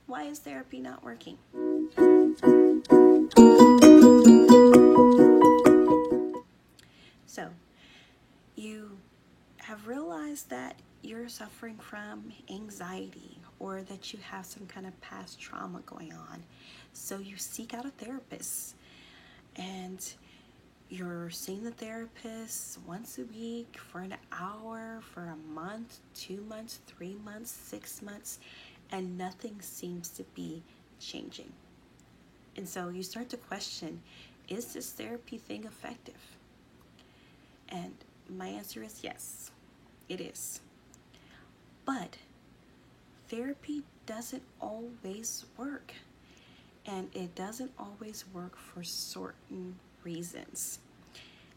Why is therapy not working? So, you have realized that you're suffering from anxiety or that you have some kind of past trauma going on. So, you seek out a therapist and you're seeing the therapist once a week for an hour, for a month, 2 months, 3 months, 6 months, and nothing seems to be changing. And so you start to question, is this therapy thing effective? And my answer is yes, it is. But therapy doesn't always work. And it doesn't always work for certain reasons.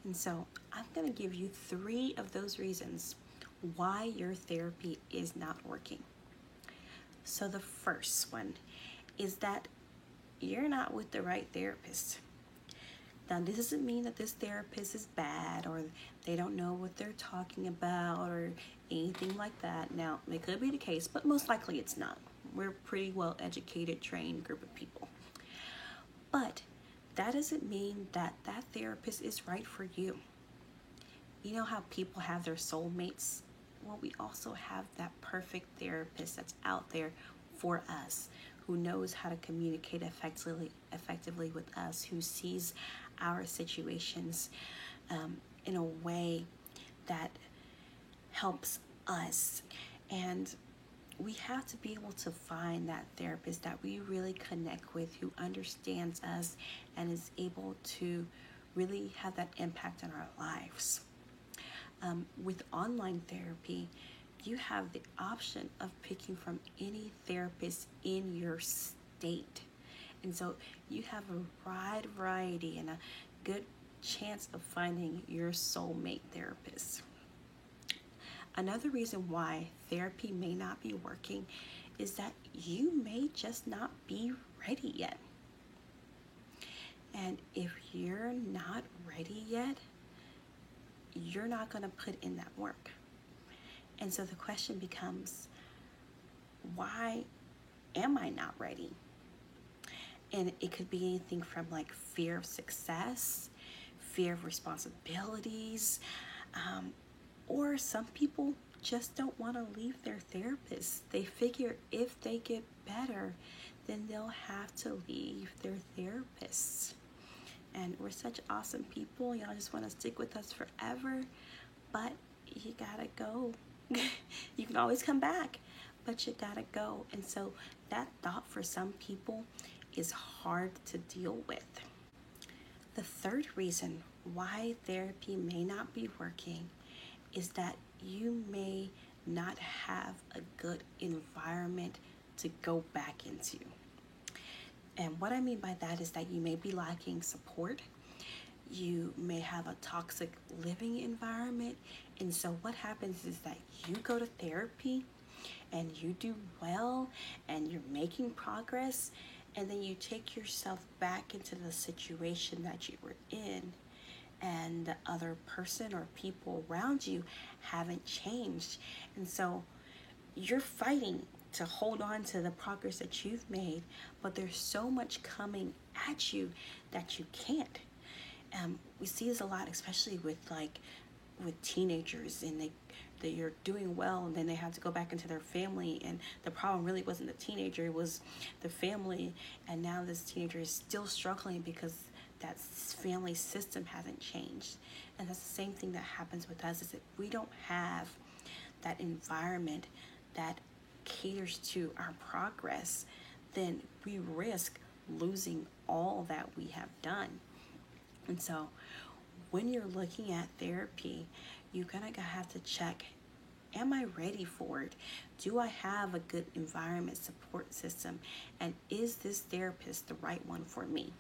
And so I'm going to give you 3 of those reasons why your therapy is not working. So the first one is that you're not with the right therapist. Now, this doesn't mean that this therapist is bad or they don't know what they're talking about or anything like that. Now, it could be the case, but most likely it's not. We're a pretty well-educated, trained group of people. But that doesn't mean that that therapist is right for you. You know how people have their soulmates? Well, we also have that perfect therapist that's out there for us, who knows how to communicate effectively with us, who sees our situations in a way that helps us. And we have to be able to find that therapist that we really connect with, who understands us and is able to really have that impact on our lives. With online therapy, you have the option of picking from any therapist in your state. And so you have a wide variety and a good chance of finding your soulmate therapist. Another reason why therapy may not be working is that you may just not be ready yet. And if you're not ready yet, you're not going to put in that work. And so the question becomes, why am I not ready? And it could be anything from like fear of success, fear of responsibilities, or some people just don't want to leave their therapist. They figure if they get better, then they'll have to leave their therapists. And we're such awesome people. Y'all just want to stick with us forever, but you gotta go. You can always come back, but you gotta go. And so that thought for some people is hard to deal with. The third reason why therapy may not be working is that you may not have a good environment to go back into. And what I mean by that is that you may be lacking support. You may have a toxic living environment. And so what happens is that you go to therapy and you do well and you're making progress, and then you take yourself back into the situation that you were in, and the other person or people around you haven't changed. And so you're fighting to hold on to the progress that you've made, but there's so much coming at you that you can't. We see this a lot, especially with teenagers, and they're doing well, and then they have to go back into their family, and the problem really wasn't the teenager, it was the family, and now this teenager is still struggling because that family system hasn't changed. And that's the same thing that happens with us, is that we don't have that environment that caters to our progress, then we risk losing all that we have done. And so when you're looking at therapy, you're gonna have to check, am I ready for it? Do I have a good environment support system? And is this therapist the right one for me?